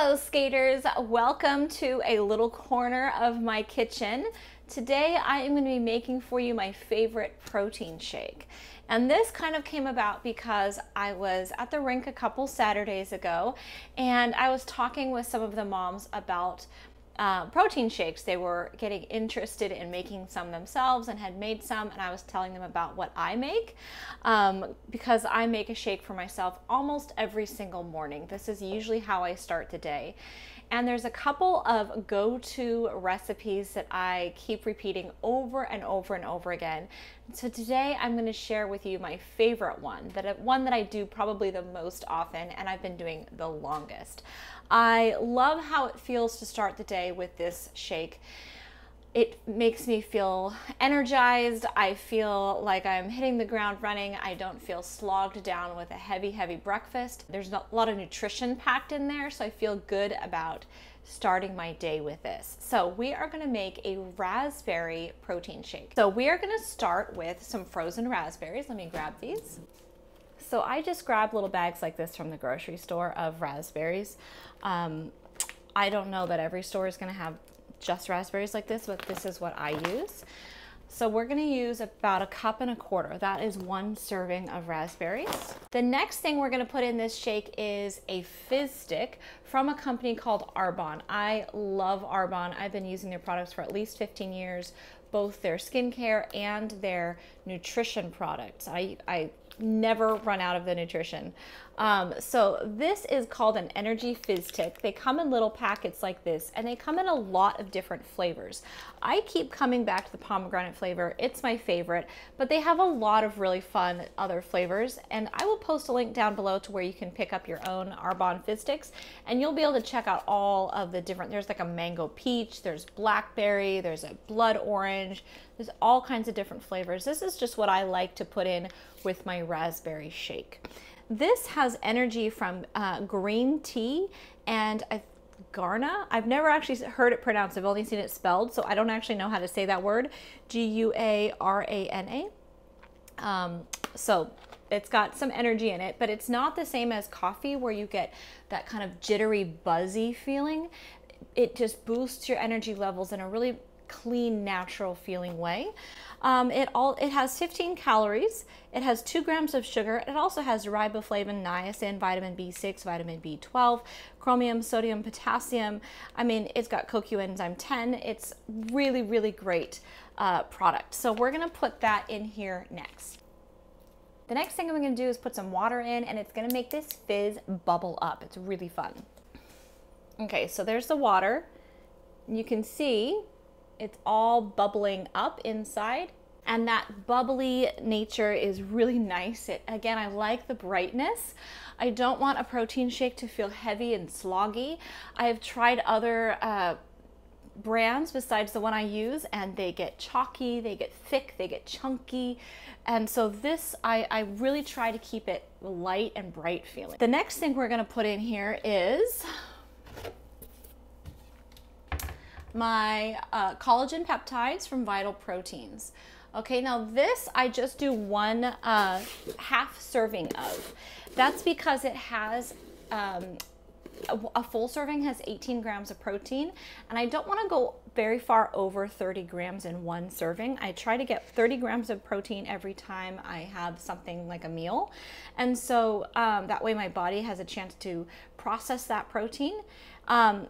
Hello skaters, welcome to a little corner of my kitchen. Today I am going to be making for you my favorite protein shake. And this kind of came about because I was at the rink a couple Saturdays ago and I was talking with some of the moms about protein shakes. They were getting interested in making some themselves and had made some, and I was telling them about what I make because I make a shake for myself almost every single morning. This is usually how I start the day. And there's a couple of go-to recipes that I keep repeating over and over and over again. So today I'm going to share with you my favorite one that I do probably the most often and I've been doing the longest. I love how it feels to start the day with this shake. It makes me feel energized. I feel like I'm hitting the ground running. I don't feel slogged down with a heavy breakfast. There's a lot of nutrition packed in there, so I feel good about starting my day with this. So we are going to make a raspberry protein shake. So we are going to start with some frozen raspberries. Let me grab these. So I just grabbed little bags like this from the grocery store of raspberries. I don't know that every store is going to have just raspberries like this, but this is what I use. So we're going to use about 1.25 cups. That is 1 serving of raspberries. The next thing we're going to put in this shake is a Fizz stick from a company called Arbonne. I love Arbonne. I've been using their products for at least 15 years, both their skincare and their nutrition products. I never run out of the nutrition. So this is called an energy Fizz stick. They come in little packets like this, and they come in a lot of different flavors. I keep coming back to the pomegranate flavor. It's my favorite, but they have a lot of really fun other flavors, and I will post a link down below to where you can pick up your own Arbonne Fizz sticks, and you'll be able to check out all of the different, there's like a mango peach, there's blackberry, there's a blood orange, there's all kinds of different flavors. This is just what I like to put in with my raspberry shake. This has energy from green tea and guarana. I've never actually heard it pronounced. I've only seen it spelled, so I don't actually know how to say that word. Guarana. So it's got some energy in it, but it's not the same as coffee where you get that kind of jittery, buzzy feeling. It just boosts your energy levels in a really clean, natural feeling way. It has 15 calories. It has 2 grams of sugar. It also has riboflavin, niacin, vitamin B6, vitamin B12, chromium, sodium, potassium. I mean, it's got coenzyme 10. It's really great product. So we're gonna put that in here next. The next thing I'm gonna do is put some water in, and it's gonna make this fizz bubble up. It's really fun. Okay, so there's the water. You can see it's all bubbling up inside, and that bubbly nature is really nice. Again, I like the brightness. I don't want a protein shake to feel heavy and sloggy. I've tried other brands besides the one I use, and they get chalky, they get thick, they get chunky. And so this, I really try to keep it light and bright feeling. The next thing we're gonna put in here is my collagen peptides from Vital Proteins. Okay, now this I just do 1 half serving of. That's because it has a full serving has 18 grams of protein, and I don't want to go very far over 30 grams in 1 serving. I try to get 30 grams of protein every time I have something like a meal, and so that way my body has a chance to process that protein.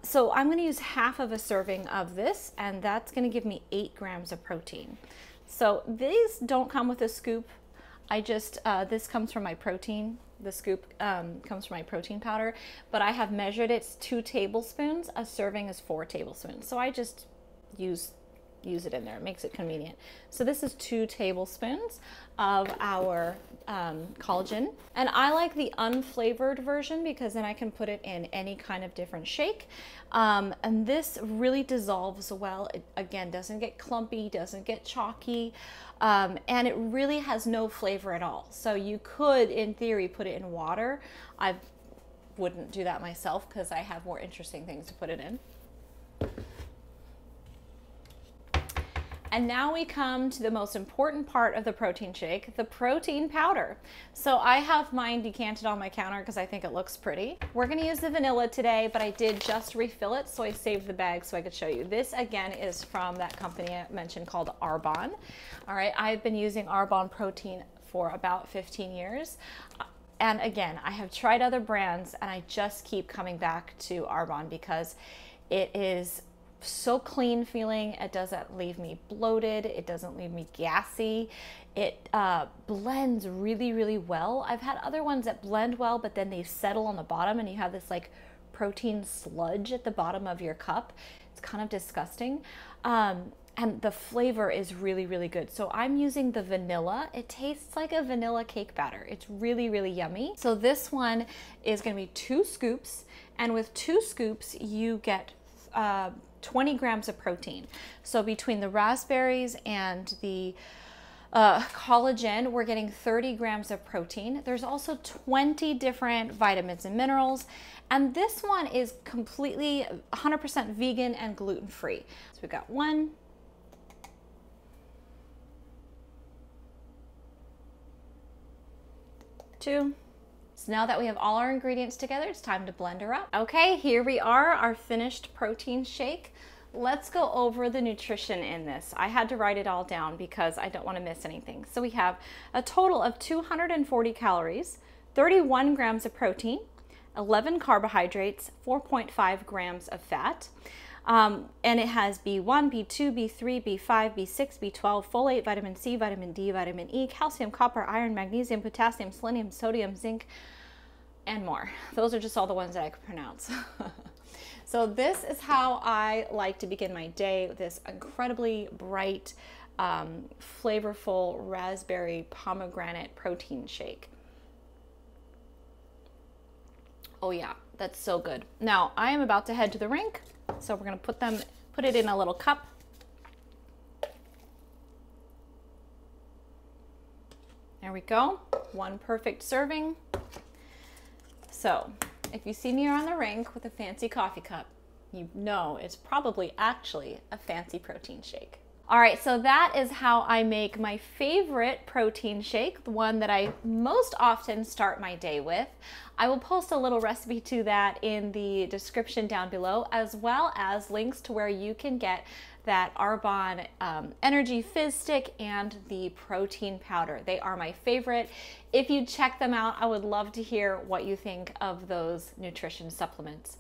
So I'm going to use half of a serving of this, and that's going to give me 8 grams of protein. So these don't come with a scoop. I just, this comes from my protein. The scoop comes from my protein powder, but I have measured it's 2 tablespoons. A serving is 4 tablespoons. So I just use it in there. It makes it convenient. So this is 2 tablespoons of our collagen, and I like the unflavored version because then I can put it in any kind of different shake, and this really dissolves well. It again doesn't get clumpy, doesn't get chalky, and it really has no flavor at all. So you could in theory put it in water. I wouldn't do that myself because I have more interesting things to put it in. And now we come to the most important part of the protein shake, the protein powder. So I have mine decanted on my counter because I think it looks pretty. We're gonna use the vanilla today, but I did just refill it, so I saved the bag so I could show you. This again is from that company I mentioned called Arbonne. All right, I've been using Arbonne protein for about 15 years. And again, I have tried other brands and I just keep coming back to Arbonne because it is so clean feeling. It doesn't leave me bloated. It doesn't leave me gassy. It blends really, really well. I've had other ones that blend well, but then they settle on the bottom and you have this like protein sludge at the bottom of your cup. It's kind of disgusting. And the flavor is really, really good. So I'm using the vanilla. It tastes like a vanilla cake batter. It's really, really yummy. So this one is gonna be 2 scoops. And with 2 scoops, you get 20 grams of protein. So between the raspberries and the collagen, we're getting 30 grams of protein. There's also 20 different vitamins and minerals. And this one is completely 100% vegan and gluten-free. So we've got 1, 2. So now that we have all our ingredients together, it's time to blend her up. Okay, here we are, our finished protein shake. Let's go over the nutrition in this. I had to write it all down because I don't want to miss anything. So we have a total of 240 calories, 31 grams of protein, 11 carbohydrates, 4.5 grams of fat. And it has B1, B2, B3, B5, B6, B12, folate, vitamin C, vitamin D, vitamin E, calcium, copper, iron, magnesium, potassium, selenium, sodium, zinc, and more. Those are just all the ones that I could pronounce. So this is how I like to begin my day, this incredibly bright, flavorful raspberry pomegranate protein shake. Oh yeah, that's so good. Now I am about to head to the rink. So we're gonna put it in a little cup. There we go, 1 perfect serving. So if you see me around the rink with a fancy coffee cup, you know it's probably actually a fancy protein shake. All right, so that is how I make my favorite protein shake, the one that I most often start my day with. I will post a little recipe to that in the description down below, as well as links to where you can get that Arbonne Energy Fizz Stick and the protein powder. They are my favorite. If you check them out, I would love to hear what you think of those nutrition supplements.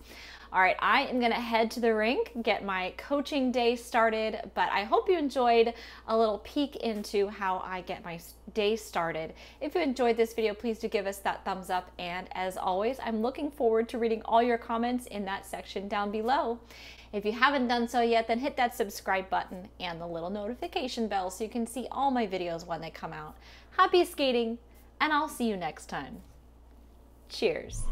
All right, I am gonna head to the rink, get my coaching day started, but I hope you enjoyed a little peek into how I get my day started. If you enjoyed this video, please do give us that thumbs up. And as always, I'm looking forward to reading all your comments in that section down below. If you haven't done so yet, then hit that subscribe button and the little notification bell so you can see all my videos when they come out. Happy skating, and I'll see you next time. Cheers.